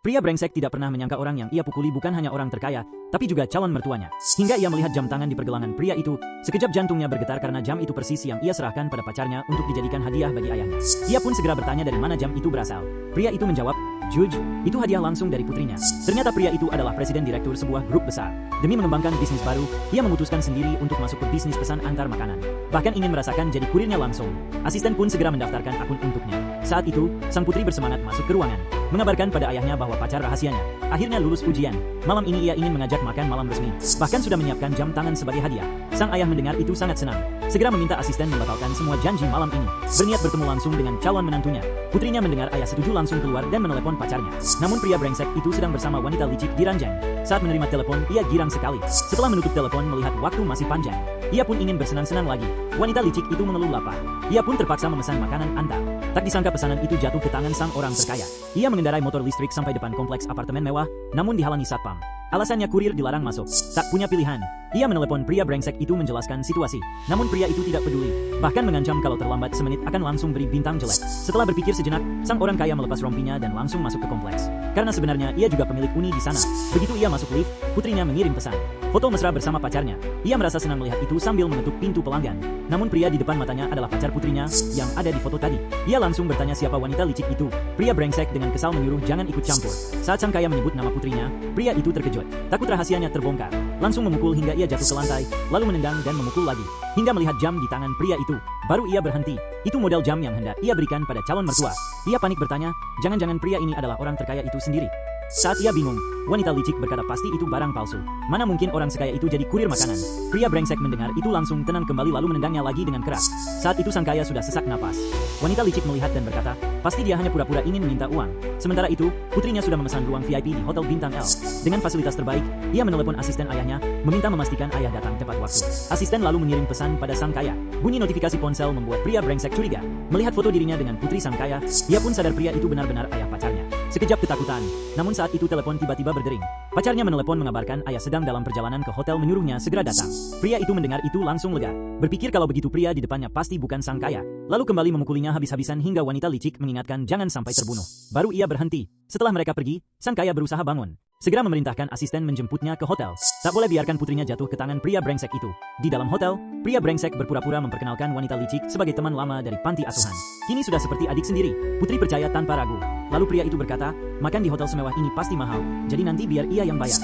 Pria brengsek tidak pernah menyangka orang yang ia pukuli bukan hanya orang terkaya, tapi juga calon mertuanya. Hingga ia melihat jam tangan di pergelangan pria itu, sekejap jantungnya bergetar karena jam itu persis yang ia serahkan pada pacarnya untuk dijadikan hadiah bagi ayahnya. Ia pun segera bertanya dari mana jam itu berasal. Pria itu menjawab, "Judge, itu hadiah langsung dari putrinya." Ternyata pria itu adalah presiden direktur sebuah grup besar. Demi mengembangkan bisnis baru, ia memutuskan sendiri untuk masuk ke bisnis pesan antar makanan. Bahkan ingin merasakan jadi kurirnya langsung. Asisten pun segera mendaftarkan akun untuknya. Saat itu, sang putri bersemangat masuk ke ruangan, mengabarkan pada ayahnya bahwa pacar rahasianya akhirnya lulus ujian. Malam ini ia ingin mengajak makan malam resmi, bahkan sudah menyiapkan jam tangan sebagai hadiah. Sang ayah mendengar itu sangat senang, segera meminta asisten membatalkan semua janji malam ini, berniat bertemu langsung dengan calon menantunya. Putrinya mendengar ayah setuju langsung keluar dan menelepon pacarnya. Namun pria brengsek itu sedang bersama wanita licik di ranjang. Saat menerima telepon, ia girang sekali. Setelah menutup telepon melihat waktu masih panjang, ia pun ingin bersenang-senang lagi. Wanita licik itu mengeluh lapar. Ia pun terpaksa memesan makanan antar. Tak disangka pesanan itu jatuh ke tangan sang orang terkaya. Ia mengendarai motor listrik sampai depan kompleks apartemen mewah, namun dihalangi satpam. Alasannya kurir dilarang masuk. Tak punya pilihan, ia menelepon pria brengsek itu menjelaskan situasi. Namun pria itu tidak peduli, bahkan mengancam kalau terlambat semenit akan langsung beri bintang jelek. Setelah berpikir sejenak, sang orang kaya melepas rompinya dan langsung masuk ke kompleks. Karena sebenarnya ia juga pemilik uni di sana. Begitu ia masuk lift, putrinya mengirim pesan foto mesra bersama pacarnya. Ia merasa senang melihat itu sambil mengetuk pintu pelanggan. Namun pria di depan matanya adalah pacar putrinya yang ada di foto tadi. Ia langsung bertanya siapa wanita licik itu. Pria brengsek dengan kesal menyuruh jangan ikut campur. Saat sang kaya menyebut nama putrinya, pria itu terkejut. Takut rahasianya terbongkar, langsung memukul hingga ia jatuh ke lantai, lalu menendang dan memukul lagi, hingga melihat jam di tangan pria itu. Baru ia berhenti. Itu model jam yang hendak ia berikan pada calon mertua. Ia panik bertanya, jangan-jangan pria ini adalah orang terkaya itu sendiri. Saat ia bingung, wanita licik berkata pasti itu barang palsu. Mana mungkin orang sekaya itu jadi kurir makanan. Pria brengsek mendengar itu langsung tenang kembali lalu menendangnya lagi dengan keras. Saat itu sang kaya sudah sesak napas. Wanita licik melihat dan berkata, pasti dia hanya pura-pura ingin meminta uang. Sementara itu, putrinya sudah memesan ruang VIP di Hotel Bintang L. Dengan fasilitas terbaik, ia menelepon asisten ayahnya, meminta memastikan ayah datang tepat waktu. Asisten lalu mengirim pesan pada sang kaya. Bunyi notifikasi ponsel membuat pria brengsek curiga. Melihat foto dirinya dengan putri sang kaya, ia pun sadar pria itu benar-benar ayah pacarnya. Sekejap ketakutan, namun saat itu telepon tiba-tiba berdering. Pacarnya menelepon mengabarkan ayah sedang dalam perjalanan ke hotel menyuruhnya segera datang. Pria itu mendengar itu langsung lega. Berpikir kalau begitu pria di depannya pasti bukan sang kaya. Lalu kembali memukulinya habis-habisan hingga wanita licik mengingatkan jangan sampai terbunuh. Baru ia berhenti. Setelah mereka pergi, sang kaya berusaha bangun. Segera memerintahkan asisten menjemputnya ke hotel. Tak boleh biarkan putrinya jatuh ke tangan pria brengsek itu. Di dalam hotel, pria brengsek berpura-pura memperkenalkan wanita licik sebagai teman lama dari panti asuhan. Kini sudah seperti adik sendiri. Putri percaya tanpa ragu. Lalu pria itu berkata, makan di hotel semewah ini pasti mahal, jadi nanti biar ia yang bayar.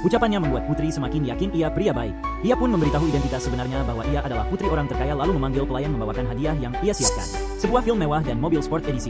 Ucapannya membuat Putri semakin yakin ia pria baik. Ia pun memberitahu identitas sebenarnya bahwa ia adalah putri orang terkaya lalu memanggil pelayan membawakan hadiah yang ia siapkan. Sebuah film mewah dan mobil sport edisi.